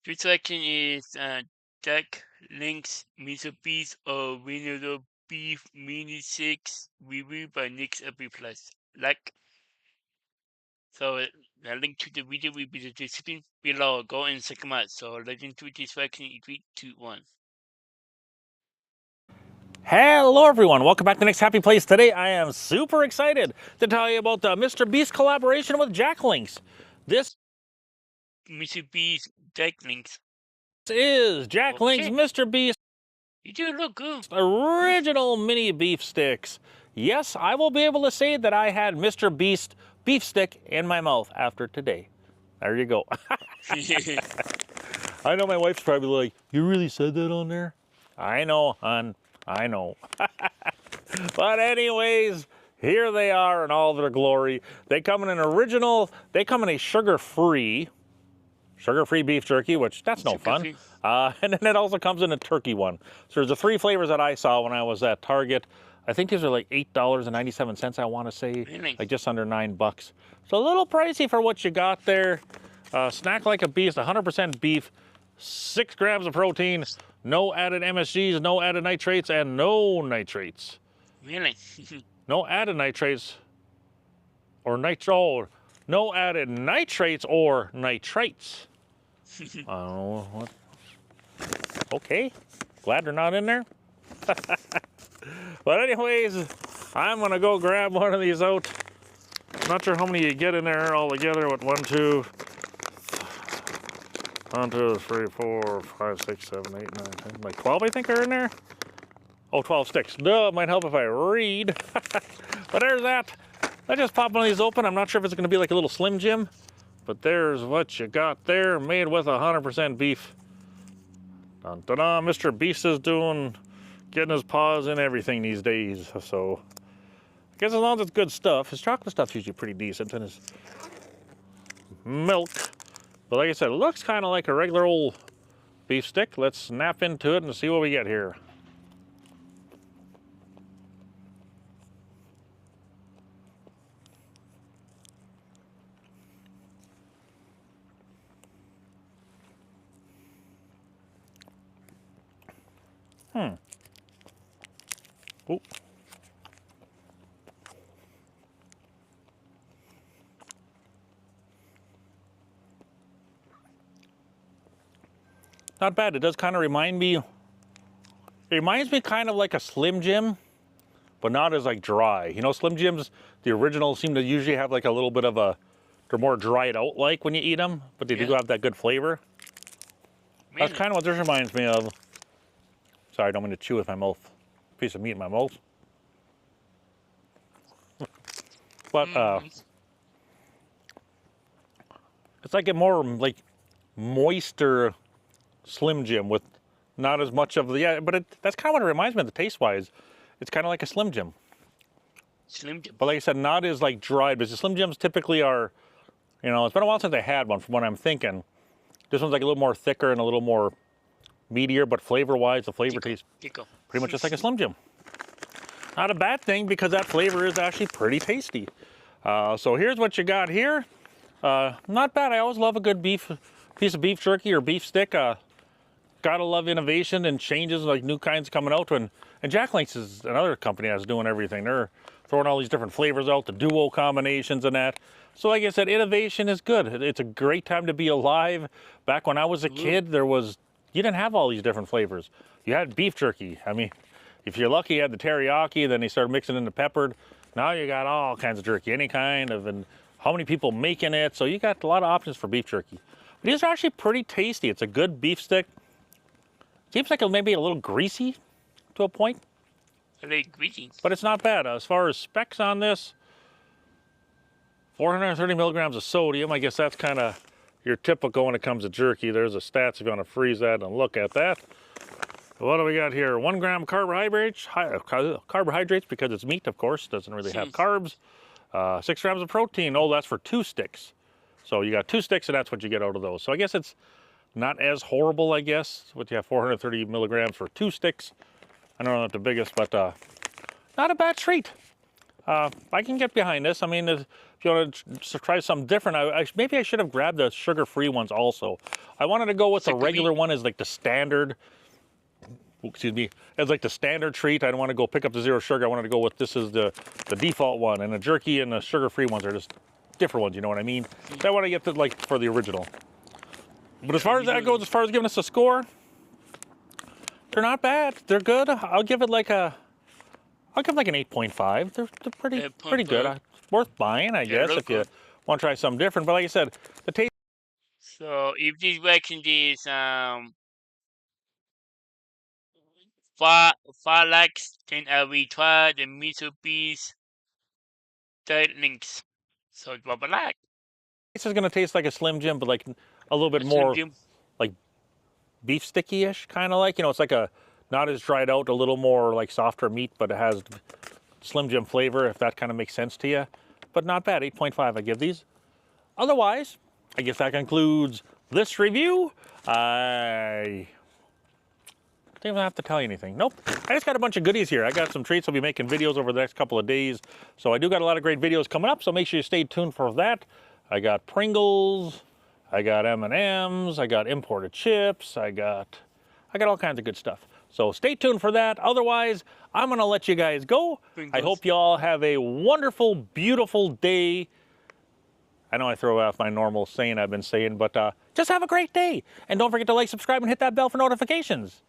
Your selection is Jack Link's Miso Original Beef Mini 6 reviewed by Nick's Every Plus. The link to the video will be in the description below. Go and check them out. So let's into this selection in 3, 2, 1. Hello everyone, welcome back to the next Happy Place. Today I am super excited to tell you about the Mr. Beast collaboration with Jack Links. This Jack Link's. is Jack Link's Mr. Beast You do look good. original mini beef sticks. Yes, I will be able to say that I had Mr. Beast beef stick in my mouth after today. There you go. I know my wife's probably like, you really said that on there? I know, hon. I know. But anyways, here they are in all their glory. They come in an original, they come in a sugar-free beef jerky, which that's no fun. And then it also comes in a turkey one. So there's the 3 flavors that I saw when I was at Target. I think these are like $8.97, I want to say. Really? Like just under $9. So a little pricey for what you got there. Snack like a beast, 100% beef, 6 grams of protein, no added MSGs, no added nitrates, and no nitrates. Really? No added nitrates or no added nitrates or nitrates. I don't know what. Okay, glad they're not in there. But anyways, I'm gonna go grab one of these out. Not sure how many you get in there all together. What, 1, 2, 3, 4, 5, 6, 7, 8, 9, 10. Like 12, I think, are in there. Oh, 12 sticks. Duh, might help if I read. But there's that. I just pop one of these open. I'm not sure if it's going to be like a little Slim Jim, but there's what you got there, made with 100% beef. Dun, dun, dun. Mr. Beast is getting his paws in everything these days. So I guess as long as it's good stuff. His chocolate stuff's usually pretty decent, and his milk. But like I said, it looks kind of like a regular old beef stick. Let's snap into it and see what we get here. Ooh. Not bad. It does kind of remind me. It reminds me kind of like a Slim Jim, but not as like dry. You know, Slim Jims, the originals seem to usually have like a little bit of a. They're more dried out like when you eat them, but they do have that good flavor. Really? That's kind of what this reminds me of. Sorry, I don't mean to chew with my mouth. Piece of meat in my mouth. But it's like a more like moister Slim Jim with not as much of the, but that's kind of what it reminds me of the taste-wise. It's kind of like a Slim Jim. Slim Jim. But like I said, not as like dried, because the Slim Jims typically are, you know, it's been a while since I had one from what I'm thinking. This one's like a little more thicker and a little more meatier, but flavor-wise, the flavor tastes pretty much just like a Slim Jim. Not a bad thing, because that flavor is actually pretty tasty. So here's what you got here. Not bad. I always love a good piece of beef jerky or beef stick. Gotta love innovation and changes, like new kinds coming out. And Jack Links is another company that's doing everything. They're throwing all these different flavors out, the duo combinations and that. So like I said, innovation is good. It's a great time to be alive. Back when I was a kid, you didn't have all these different flavors. You had beef jerky. I mean, if you're lucky, you had the teriyaki, then they started mixing in the peppered. Now you got all kinds of jerky, any kind of, and how many people making it. So you got a lot of options for beef jerky. But these are actually pretty tasty. It's a good beef stick. Seems like it may be a little greasy to a point. A little greasy. But it's not bad. As far as specs on this, 430 milligrams of sodium. I guess that's kind of your typical when it comes to jerky. There's the stats if you want to freeze that and look at that. What do we got here? 1 gram carbohydrates, because it's meat, of course. Doesn't really have carbs. 6 grams of protein. Oh, that's for 2 sticks. So you got 2 sticks, and that's what you get out of those. So I guess it's not as horrible, I guess. What you have, 430 milligrams for 2 sticks. I don't know if the biggest, but not a bad treat. I can get behind this. I mean, if you want to try something different, maybe I should have grabbed the sugar-free ones also. I wanted to go with the regular one as like the standard. Excuse me, as like the standard treat. I don't want to go pick up the zero sugar. I wanted to go with this is the default one, and the jerky and the sugar-free ones are just different ones. You know what I mean? So I want to get the like for the original. But as far as that goes, as far as giving us a score, they're not bad. They're good. I'll give it like an 8.5. They're pretty good. Worth buying, I guess, if you want to try something different. But like I said, the taste. So if this working this far likes, then I will try the miso beans third links. So drop a like. This is gonna taste like a Slim Jim, but like a little bit more like beef sticky-ish, kind of like, you know, it's like a not as dried out, a little more like softer meat, but it has Slim Jim flavor, if that kind of makes sense to you. But not bad, 8.5 I give these. Otherwise, I guess that concludes this review. I don't even have to tell you anything. Nope, I just got a bunch of goodies here. I got some treats. I'll be making videos over the next couple of days. So I do got a lot of great videos coming up, so make sure you stay tuned for that. I got Pringles, I got M&Ms, I got imported chips, I got all kinds of good stuff. So stay tuned for that. Otherwise, I'm gonna let you guys go. Pringles. I hope you all have a wonderful, beautiful day. I know I throw off my normal saying I've been saying, but just have a great day. And don't forget to like, subscribe, and hit that bell for notifications.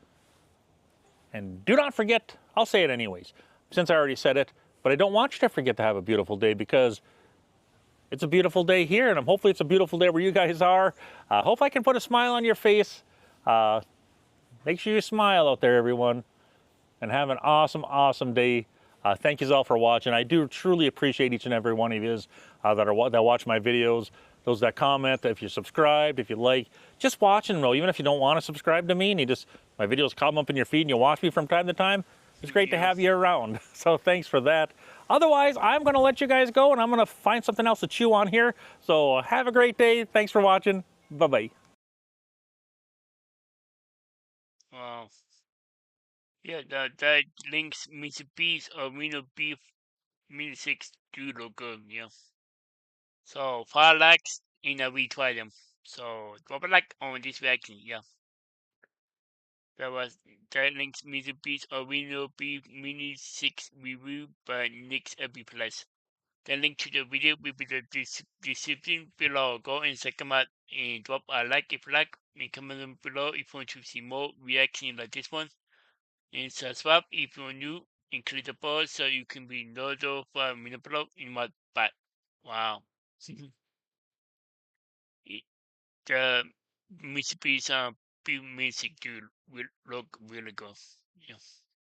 And do not forget, I'll say it anyways, since I already said it, but I don't want you to forget to have a beautiful day, because it's a beautiful day here, and hopefully it's a beautiful day where you guys are. Hope I can put a smile on your face. Make sure you smile out there, everyone, and have an awesome, awesome day. Thank you all for watching. I do truly appreciate each and every one of you that watch my videos, those that comment, if you're subscribed, if you like, just watching them, even if you don't want to subscribe to me, and my videos come up in your feed and you watch me from time to time, it's great to have you around. So thanks for that. Otherwise, I'm going to let you guys go, and I'm going to find something else to chew on here. So have a great day. Thanks for watching. Bye-bye. Wow. Yeah, that links miso beef or Reno beef mini 6 do look good, yeah. So far likes and I retry them. So drop a like on this reaction, yeah. That links miso beef or Reno beef mini 6 review by Nick's Epi Plus. The link to the video will be the description below. Go and check them out and drop a like if you like, and comment below if you want to see more reactions like this one. And subscribe if you're new, and click the bell so you can be notified when I upload in my back. Wow. The music piece music will look really good. Yeah.